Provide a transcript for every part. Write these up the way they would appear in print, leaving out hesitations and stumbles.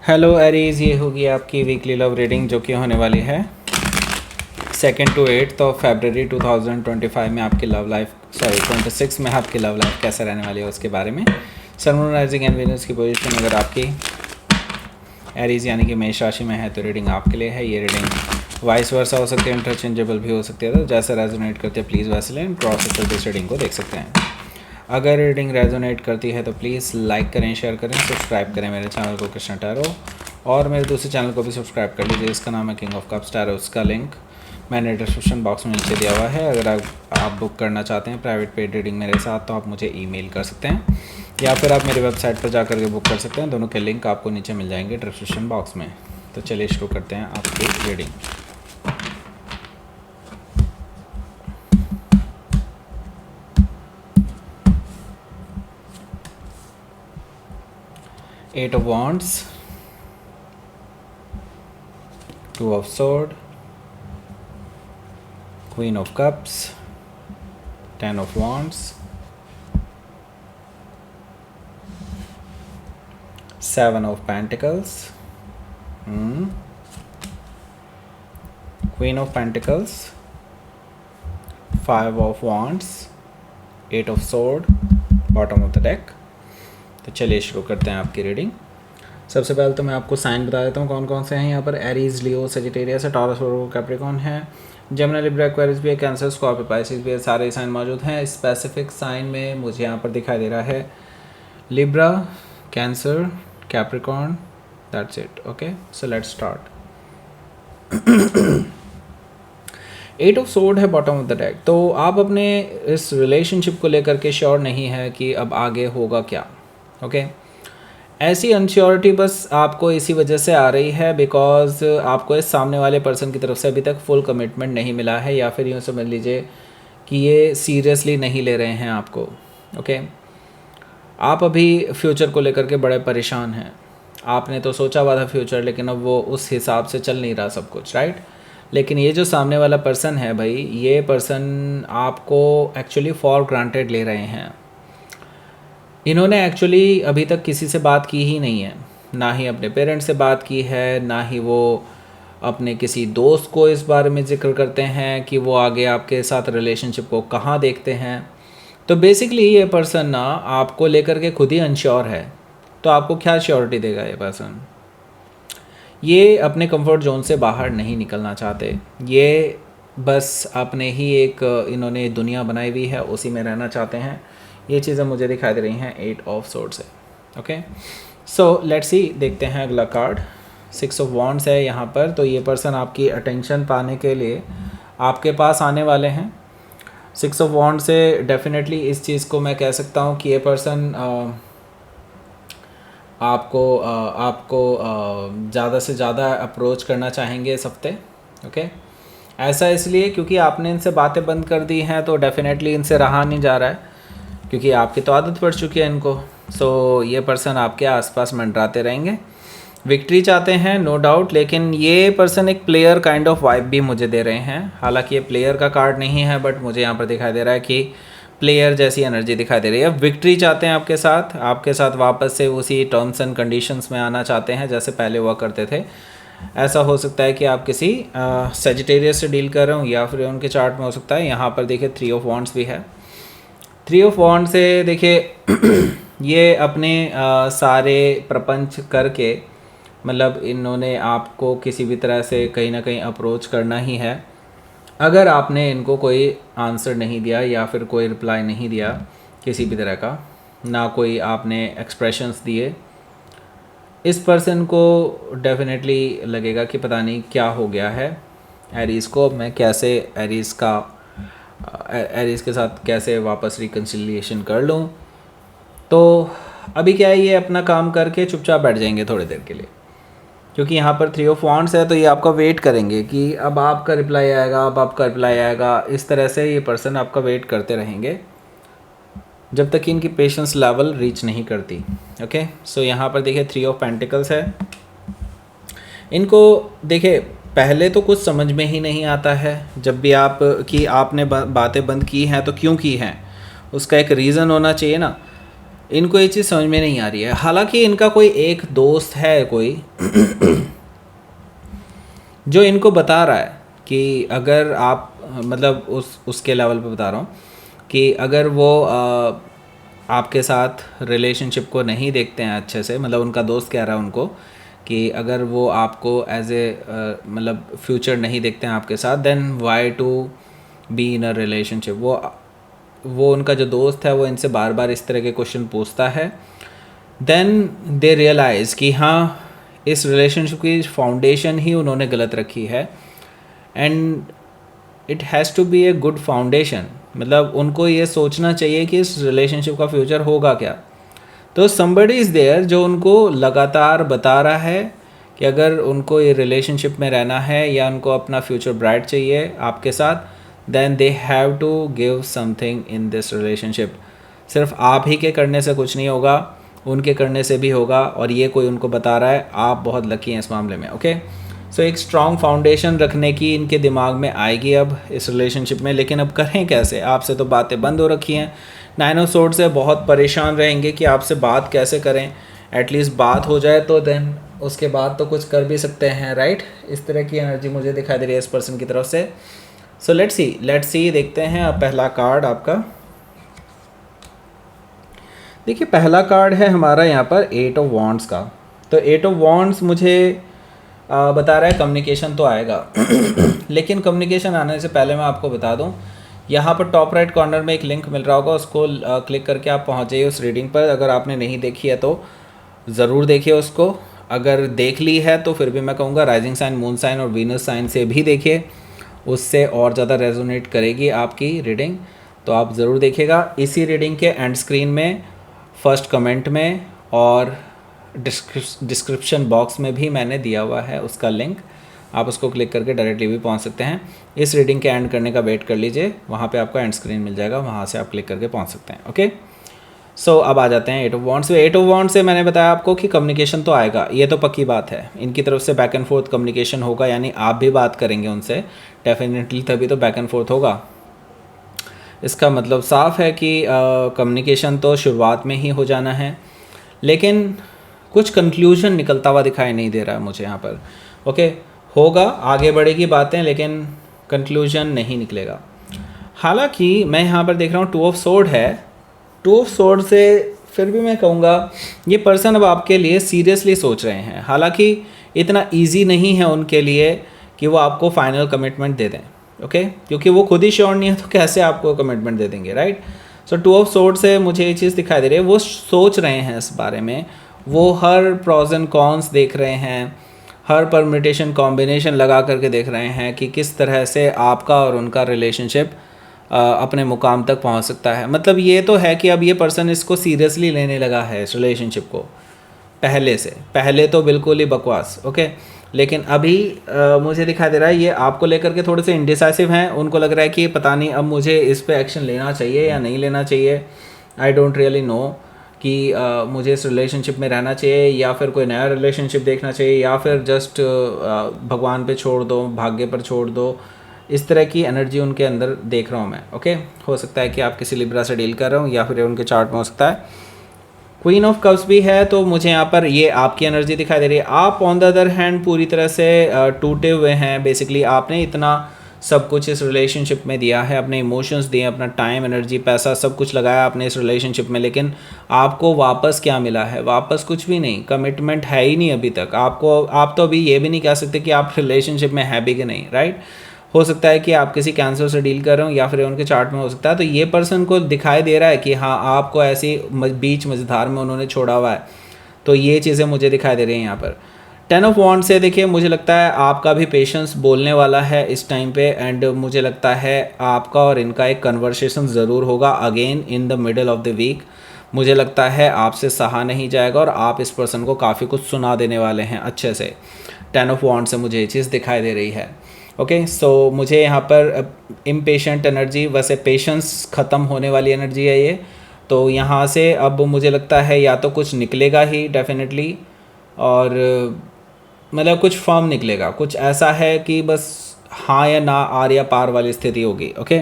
Hello Aries, ये होगी आपकी वीकली लव रीडिंग जो कि होने वाली है 2 to 8 ऑफ फरवरी 2025 में आपकी लव लाइफ 26 में आपकी लव लाइफ कैसे रहने वाली है उसके बारे में। Sun moon rising and Venus की पोजीशन अगर आपकी एरीज यानी कि मेष राशि में है तो रीडिंग आपके लिए है। ये रीडिंग वाइस वर्सा हो सकती है, इंटरचेंजेबल भी हो सकती है, तो जैसे रेजोनेट करते हैं प्लीज़ वैसे लें, क्रॉस करके इस रीडिंग को देख सकते हैं। अगर रीडिंग रेजोनेट करती है तो प्लीज़ लाइक करें, शेयर करें, सब्सक्राइब करें मेरे चैनल को कृष्णा टैरो, और मेरे दूसरे चैनल को भी सब्सक्राइब कर लीजिए। इसका नाम है किंग ऑफ कप्स टैरो। उसका लिंक मैंने डिस्क्रिप्शन बॉक्स में नीचे दिया हुआ है। अगर आप बुक करना चाहते हैं प्राइवेट पेड रीडिंग मेरे साथ तो आप मुझे ईमेल कर सकते हैं या फिर आप मेरी वेबसाइट पर जाकर के बुक कर सकते हैं। दोनों के लिंक आपको नीचे मिल जाएंगे डिस्क्रिप्शन बॉक्स में। तो चलिए शुरू करते हैं आपकी reading. Eight of Wands, 2 of Swords, Queen of Cups, 10 of Wands, 7 of Pentacles, Queen of Pentacles, 5 of Wands, 8 of Swords, bottom of the deck। तो चलिए शुरू करते हैं आपकी रीडिंग। सबसे पहले तो मैं आपको साइन बता देता हूँ कौन कौन से हैं यहाँ पर। एरीज, लियो, सजिटेरियस है, टॉरस, वर्गो, कैप्रिकॉर्न है, जेमिनी, लिब्रा, एक्वेरियस भी है, कैंसर, स्कॉर्पियो, पाइसिस भी है। सारे साइन मौजूद हैं। स्पेसिफिक साइन में मुझे यहाँ पर दिखाई दे रहा है Libra, cancer, Capricorn, that's it. Okay, so let's start. 8 of sword है बॉटम ऑफ द डेक। तो आप अपने इस रिलेशनशिप को लेकर के श्योर नहीं है कि अब आगे होगा क्या। ओके, ऐसी अनश्योरिटी बस आपको इसी वजह से आ रही है बिकॉज आपको इस सामने वाले पर्सन की तरफ से अभी तक फुल कमिटमेंट नहीं मिला है, या फिर यूँ समझ लीजिए कि ये सीरियसली नहीं ले रहे हैं आपको। ओके, आप अभी फ्यूचर को लेकर के बड़े परेशान हैं। आपने तो सोचा हुआ था फ्यूचर, लेकिन अब वो उस हिसाब से चल नहीं रहा सब कुछ, राइट। लेकिन ये जो सामने वाला पर्सन है भाई, ये पर्सन आपको एक्चुअली फॉर ग्रांटेड ले रहे हैं। इन्होंने एक्चुअली अभी तक किसी से बात की ही नहीं है, ना ही अपने पेरेंट्स से बात की है, ना ही वो अपने किसी दोस्त को इस बारे में जिक्र करते हैं कि वो आगे आपके साथ रिलेशनशिप को कहाँ देखते हैं। तो बेसिकली ये पर्सन ना आपको लेकर के खुद ही अनश्योर है। तो आपको क्या श्योरिटी देगा ये पर्सन? ये अपने कंफर्ट जोन से बाहर नहीं निकलना चाहते। ये बस अपने ही एक इन्होंने दुनिया बनाई हुई है, उसी में रहना चाहते हैं। ये चीज़ें मुझे दिखाई दे रही हैं 8 ऑफ सोर्ड्स से। ओके, सो लेट्स सी, देखते हैं अगला कार्ड। 6 ऑफ वॉन्ड्स है यहाँ पर। तो ये पर्सन आपकी अटेंशन पाने के लिए आपके पास आने वाले हैं। 6 ऑफ वॉन्ड से डेफिनेटली इस चीज़ को मैं कह सकता हूँ कि ये पर्सन आपको ज़्यादा से ज़्यादा अप्रोच करना चाहेंगे इस हफ्ते। ओके, ऐसा इसलिए क्योंकि आपने इनसे बातें बंद कर दी हैं, तो डेफिनेटली इनसे रहा नहीं जा रहा है क्योंकि आपकी तो आदत पड़ चुकी है इनको। सो ये पर्सन आपके आसपास मंडराते रहेंगे। विक्ट्री चाहते हैं नो डाउट, लेकिन ये पर्सन एक प्लेयर काइंड ऑफ वाइब भी मुझे दे रहे हैं। हालांकि ये प्लेयर का कार्ड नहीं है, बट मुझे यहाँ पर दिखाई दे रहा है कि प्लेयर जैसी एनर्जी दिखाई दे रही है। विक्ट्री चाहते हैं आपके साथ वापस से उसी टर्म्स एंड कंडीशंस में आना चाहते हैं जैसे पहले हुआ करते थे। ऐसा हो सकता है कि आप किसी सेजिटेरियस से डील कर रहे हो, या फिर उनके चार्ट में हो सकता है। यहाँ पर देखिए 3 ऑफ वॉन्ड्स भी है। 3 ऑफ वॉन्ड से देखिए ये अपने सारे प्रपंच करके, मतलब इन्होंने आपको किसी भी तरह से कहीं ना कहीं अप्रोच करना ही है। अगर आपने इनको कोई आंसर नहीं दिया या फिर कोई रिप्लाई नहीं दिया किसी भी तरह का, ना कोई आपने एक्सप्रेशंस दिए, इस पर्सन को डेफिनेटली लगेगा कि पता नहीं क्या हो गया है एरीज़ को। मैं कैसे एरीज़ के साथ कैसे वापस रिकन्सिलिएशन कर लूँ। तो अभी क्या है, ये अपना काम करके चुपचाप बैठ जाएंगे थोड़ी देर के लिए, क्योंकि यहाँ पर 3 ऑफ वॉन्ड्स है। तो ये आपका वेट करेंगे कि अब आपका रिप्लाई आएगा, अब आपका रिप्लाई आएगा। इस तरह से ये पर्सन आपका वेट करते रहेंगे जब तक कि इनकी पेशेंस लेवल रीच नहीं करती। ओके, सो यहाँ पर देखिए 3 ऑफ पेंटिकल्स है। इनको देखिए पहले तो कुछ समझ में ही नहीं आता है जब भी आपने बातें बंद की हैं तो क्यों की हैं, उसका एक रीज़न होना चाहिए ना। इनको ये चीज़ समझ में नहीं आ रही है। हालांकि इनका कोई एक दोस्त है कोई जो इनको बता रहा है कि अगर आप मतलब उसके लेवल पे बता रहा हूँ कि अगर वो आपके साथ रिलेशनशिप को नहीं देखते हैं अच्छे से, मतलब उनका दोस्त कह रहा है उनको कि अगर वो आपको एज ए मतलब फ्यूचर नहीं देखते हैं आपके साथ, then why to be in a relationship. वो उनका जो दोस्त है वो इनसे बार बार इस तरह के क्वेश्चन पूछता है। देन दे रियलाइज़ कि हाँ, इस रिलेशनशिप की फाउंडेशन ही उन्होंने गलत रखी है and it has to be a good foundation. मतलब उनको ये सोचना चाहिए कि इस रिलेशनशिप का फ्यूचर होगा क्या। तो somebody इज़ देयर जो उनको लगातार बता रहा है कि अगर उनको ये रिलेशनशिप में रहना है या उनको अपना फ्यूचर ब्राइट चाहिए आपके साथ, then they have to give something in this relationship. सिर्फ आप ही के करने से कुछ नहीं होगा, उनके करने से भी होगा, और ये कोई उनको बता रहा है। आप बहुत लकी हैं इस मामले में। ओके, सो एक स्ट्रॉन्ग फाउंडेशन रखने की इनके दिमाग में आएगी अब इस रिलेशनशिप में। लेकिन अब करें कैसे? आपसे तो बातें बंद हो रखी हैं। 9 ऑफ सोर्ड्स से बहुत परेशान रहेंगे कि आपसे बात कैसे करें। एटलीस्ट बात हो जाए तो देन उसके बाद तो कुछ कर भी सकते हैं, राइट? इस तरह की एनर्जी मुझे दिखाई दे रही है इस पर्सन की तरफ से। सो लेट्स सी देखते हैं अब पहला कार्ड आपका। देखिए, पहला कार्ड है हमारा यहाँ पर 8 ऑफ वॉन्ड्स का। तो 8 ऑफ वॉन्ड्स मुझे बता रहा है कम्युनिकेशन तो आएगा लेकिन कम्युनिकेशन आने से पहले मैं आपको बता दूं, यहाँ पर टॉप राइट कॉर्नर में एक लिंक मिल रहा होगा, उसको क्लिक करके आप पहुँच जाइए उस रीडिंग पर। अगर आपने नहीं देखी है तो ज़रूर देखिए उसको। अगर देख ली है तो फिर भी मैं कहूँगा राइजिंग साइन, मून साइन और वीनस साइन से भी देखिए, उससे और ज़्यादा रेजोनेट करेगी आपकी रीडिंग। तो आप ज़रूर देखिएगा। इसी रीडिंग के एंड स्क्रीन में फर्स्ट कमेंट में और डिस्क्रिप्शन बॉक्स में भी मैंने दिया हुआ है उसका लिंक, आप उसको क्लिक करके डायरेक्टली भी पहुंच सकते हैं। इस रीडिंग के एंड करने का वेट कर लीजिए, वहाँ पे आपको एंड स्क्रीन मिल जाएगा, वहाँ से आप क्लिक करके पहुंच सकते हैं। ओके, सो अब आ जाते हैं 8 ऑफ वॉन्ड्स पे। 8 ऑफ वॉन्ड्स से मैंने बताया आपको कि कम्युनिकेशन तो आएगा, ये तो पक्की बात है। इनकी तरफ से बैक एंड फोर्थ कम्युनिकेशन होगा, यानी आप भी बात करेंगे उनसे डेफिनेटली, तभी तो बैक एंड फोर्थ होगा। इसका मतलब साफ है कि कम्युनिकेशन तो शुरुआत में ही हो जाना है, लेकिन कुछ कंक्लूजन निकलता हुआ दिखाई नहीं दे रहा है मुझे यहाँ पर। ओके, होगा, आगे बढ़ेगी बातें, लेकिन कंक्लूजन नहीं निकलेगा। हालांकि मैं यहाँ पर देख रहा हूँ 2 ऑफ सोर्ड है। 2 ऑफ सोर्ड से फिर भी मैं कहूँगा ये पर्सन अब आपके लिए सीरियसली सोच रहे हैं। हालांकि इतना ईजी नहीं है उनके लिए कि वो आपको फाइनल कमिटमेंट दे दें। ओके, क्योंकि वो खुद ही श्योर नहीं है तो कैसे आपको कमिटमेंट दे देंगे, राइट? सो 2 ऑफ सोर्ड से मुझे ये चीज़ दिखाई दे रही है, वो सोच रहे हैं इस बारे में। वो हर प्रोज एंड कॉन्स देख रहे हैं, हर परम्यूटेशन कॉम्बिनेशन लगा करके देख रहे हैं कि किस तरह से आपका और उनका रिलेशनशिप अपने मुकाम तक पहुंच सकता है। मतलब ये तो है कि अब ये पर्सन इसको सीरियसली लेने लगा है इस रिलेशनशिप को, पहले से। पहले तो बिल्कुल ही बकवास। ओके, लेकिन अभी मुझे दिखाई दे रहा है ये आपको लेकर के थोड़े से इंडिसाइसिव हैं। उनको लग रहा है कि पता नहीं अब मुझे इस पे एक्शन लेना चाहिए या नहीं लेना चाहिए। आई डोंट रियली नो कि मुझे इस रिलेशनशिप में रहना चाहिए या फिर कोई नया रिलेशनशिप देखना चाहिए या फिर जस्ट भगवान पे छोड़ दो, भाग्य पर छोड़ दो। इस तरह की एनर्जी उनके अंदर देख रहा हूँ मैं। ओके, हो सकता है कि आप किसी लिब्रा से डील कर रहे हो या फिर उनके चार्ट में हो सकता है। क्वीन ऑफ कप्स भी है, तो मुझे यहाँ पर ये आपकी एनर्जी दिखाई दे रही है। आप ऑन द अदर हैंड पूरी तरह से टूटे हुए हैं। बेसिकली आपने इतना सब कुछ इस रिलेशनशिप में दिया है, अपने इमोशंस दिए, अपना टाइम, एनर्जी, पैसा सब कुछ लगाया आपने इस रिलेशनशिप में, लेकिन आपको वापस क्या मिला है? वापस कुछ भी नहीं। कमिटमेंट है ही नहीं अभी तक आपको। आप तो अभी ये भी नहीं कह सकते कि आप रिलेशनशिप में है भी कि नहीं, राइट? हो सकता है कि आप किसी कैंसर से डील कर रहे हो या फिर उनके चार्ट में हो सकता है। तो ये पर्सन को दिखाई दे रहा है कि हाँ, आपको ऐसी बीच मझधार में उन्होंने छोड़ा हुआ है। तो ये चीज़ें मुझे दिखाई दे रही हैं यहाँ पर। 10 ऑफ वॉन्ड से देखिए, मुझे लगता है आपका भी पेशेंस बोलने वाला है इस टाइम पे, एंड मुझे लगता है आपका और इनका एक कन्वर्सेशन ज़रूर होगा again in the middle of the week. मुझे लगता है आपसे सहा नहीं जाएगा और आप इस पर्सन को काफ़ी कुछ सुना देने वाले हैं अच्छे से। 10 ऑफ वॉन्ड से मुझे ये चीज़ दिखाई दे रही है। ओके, सो मुझे यहाँ पर इम्पेशेंट एनर्जी, वैसे पेशेंस ख़त्म होने वाली एनर्जी है ये। तो यहाँ से अब मुझे लगता है या तो कुछ निकलेगा ही डेफिनेटली, और मतलब कुछ फॉर्म निकलेगा, कुछ ऐसा है कि बस हाँ या ना, आर या पार वाली स्थिति होगी। ओके,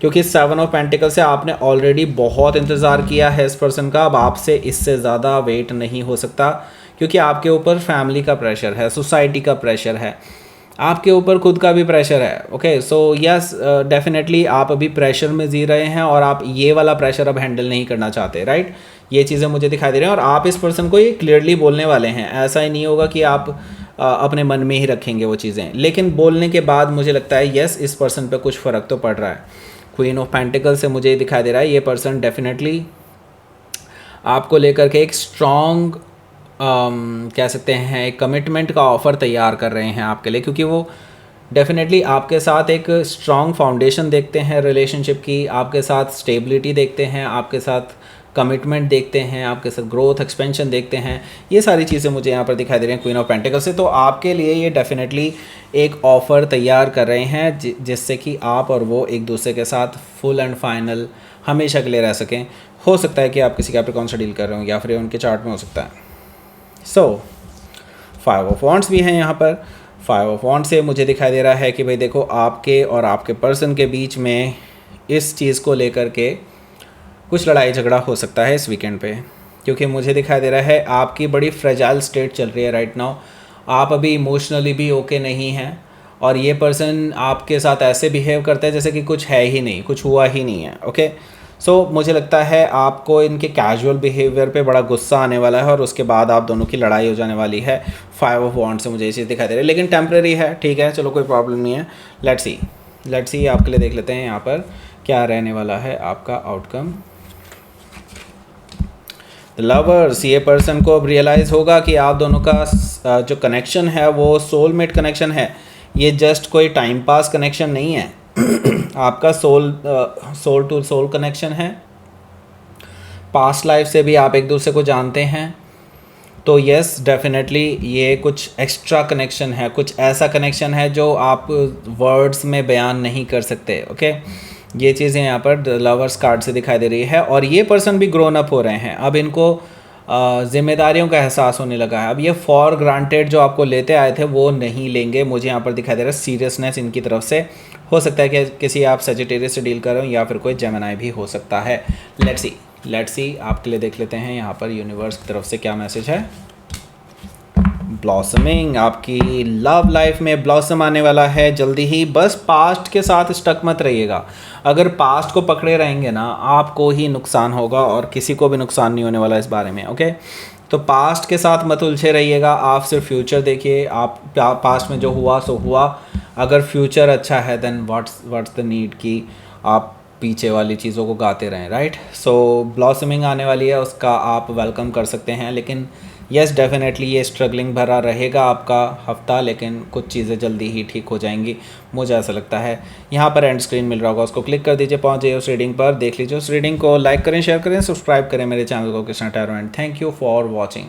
क्योंकि 7 ऑफ पेंटिकल से आपने ऑलरेडी बहुत इंतज़ार किया है इस पर्सन का, अब आपसे इससे ज़्यादा वेट नहीं हो सकता, क्योंकि आपके ऊपर फैमिली का प्रेशर है, सोसाइटी का प्रेशर है, आपके ऊपर खुद का भी प्रेशर है। ओके, सो यस डेफिनेटली आप अभी प्रेशर में जी रहे हैं और आप ये वाला प्रेशर अब हैंडल नहीं करना चाहते, राइट। ये चीज़ें मुझे दिखाई दे रही हैं और आप इस पर्सन को ये क्लियरली बोलने वाले हैं। ऐसा ही नहीं होगा कि आप अपने मन में ही रखेंगे वो चीज़ें, लेकिन बोलने के बाद मुझे लगता है यस इस पर्सन पे कुछ फ़र्क तो पड़ रहा है। क्वीन ऑफ पेंटिकल से मुझे दिखाई दे रहा है ये पर्सन डेफिनेटली आपको लेकर के एक स्ट्रॉन्ग कह सकते हैं एक कमिटमेंट का ऑफ़र तैयार कर रहे हैं आपके लिए, क्योंकि वो डेफिनेटली आपके साथ एक स्ट्रॉन्ग फाउंडेशन देखते हैं रिलेशनशिप की, आपके साथ स्टेबिलिटी देखते हैं, आपके साथ कमिटमेंट देखते हैं, आपके साथ ग्रोथ एक्सपेंशन देखते हैं। ये सारी चीज़ें मुझे यहाँ पर दिखाई दे रही हैं क्वीन ऑफ पेंटिकल से। तो आपके लिए ये डेफिनेटली एक ऑफ़र तैयार कर रहे हैं जिससे कि आप और वो एक दूसरे के साथ फुल एंड फाइनल हमेशा के लिए रह सकें। हो सकता है कि आप किसी कैप्रिकॉर्न से डील कर रहे हो या फिर उनके चार्ट में हो सकता है। सो 5 ऑफ वॉन्ड्स भी हैं यहाँ पर। 5 ऑफ वॉन्ड से मुझे दिखाई दे रहा है कि भाई देखो आपके और आपके पर्सन के बीच में इस चीज़ को लेकर के कुछ लड़ाई झगड़ा हो सकता है इस वीकेंड पे, क्योंकि मुझे दिखाई दे रहा है आपकी बड़ी फ्रेजाइल स्टेट चल रही है राइट नाउ। आप अभी इमोशनली भी ओके नहीं हैं और ये पर्सन आपके साथ ऐसे बिहेव करता है जैसे कि कुछ है ही नहीं, कुछ हुआ ही नहीं है। ओके, सो मुझे लगता है आपको इनके कैजुअल बिहेवियर पे बड़ा गुस्सा आने वाला है और उसके बाद आप दोनों की लड़ाई हो जाने वाली है। 5 ऑफ वॉन्ड से मुझे ये चीज़ दिखाई दे रही है, लेकिन टेम्प्रेरी है, ठीक है, चलो कोई प्रॉब्लम नहीं है। लेट्स सी आपके लिए देख लेते हैं यहाँ पर क्या रहने वाला है आपका आउटकम। लवर्स, ये पर्सन को अब रियलाइज़ होगा कि आप दोनों का जो कनेक्शन है वो सोलमेट कनेक्शन है, ये जस्ट कोई टाइम पास कनेक्शन नहीं है। आपका सोल टू सोल कनेक्शन है, पास्ट लाइफ से भी आप एक दूसरे को जानते हैं। तो यस डेफिनेटली ये कुछ एक्स्ट्रा कनेक्शन है, कुछ ऐसा कनेक्शन है जो आप वर्ड्स में बयान नहीं कर सकते। ओके, ये चीज़ें यहाँ पर लवर्स कार्ड से दिखाई दे रही है और ये पर्सन भी ग्रोन अप हो रहे हैं। अब इनको जिम्मेदारियों का एहसास होने लगा है। अब ये फॉर ग्रांटेड जो आपको लेते आए थे वो नहीं लेंगे। मुझे यहाँ पर दिखाई दे रहा है सीरियसनेस इनकी तरफ से। हो सकता है कि किसी आप सजिटेरियस से डील कर रहे हो या फिर कोई जेमिनी भी हो सकता है। लेट्स सी आपके लिए देख लेते हैं यहाँ पर यूनिवर्स की तरफ से क्या मैसेज है। ब्लॉसमिंग, आपकी लव लाइफ में ब्लॉसम आने वाला है जल्दी ही। बस पास्ट के साथ स्टक मत रहिएगा। अगर पास्ट को पकड़े रहेंगे ना आपको ही नुकसान होगा और किसी को भी नुकसान नहीं होने वाला इस बारे में। ओके, तो पास्ट के साथ मत उलझे रहिएगा, आप सिर्फ फ्यूचर देखिए। आप पास्ट में जो हुआ सो हुआ, अगर फ्यूचर अच्छा है देन व्हाट्स द नीड कि आप पीछे वाली चीज़ों को गाते रहें, राइट। सो ब्लॉसमिंग आने वाली है, उसका आप वेलकम कर सकते हैं। लेकिन यस डेफिनेटली ये स्ट्रगलिंग भरा रहेगा आपका हफ्ता, लेकिन कुछ चीज़ें जल्दी ही ठीक हो जाएंगी, मुझे ऐसा लगता है। यहाँ पर एंड स्क्रीन मिल रहा होगा, उसको क्लिक कर दीजिए, पहुँच जाइए उस रीडिंग पर, देख लीजिए उस रीडिंग को, लाइक करें, शेयर करें, सब्सक्राइब करें मेरे चैनल को Krishna tarot and thank you for watching.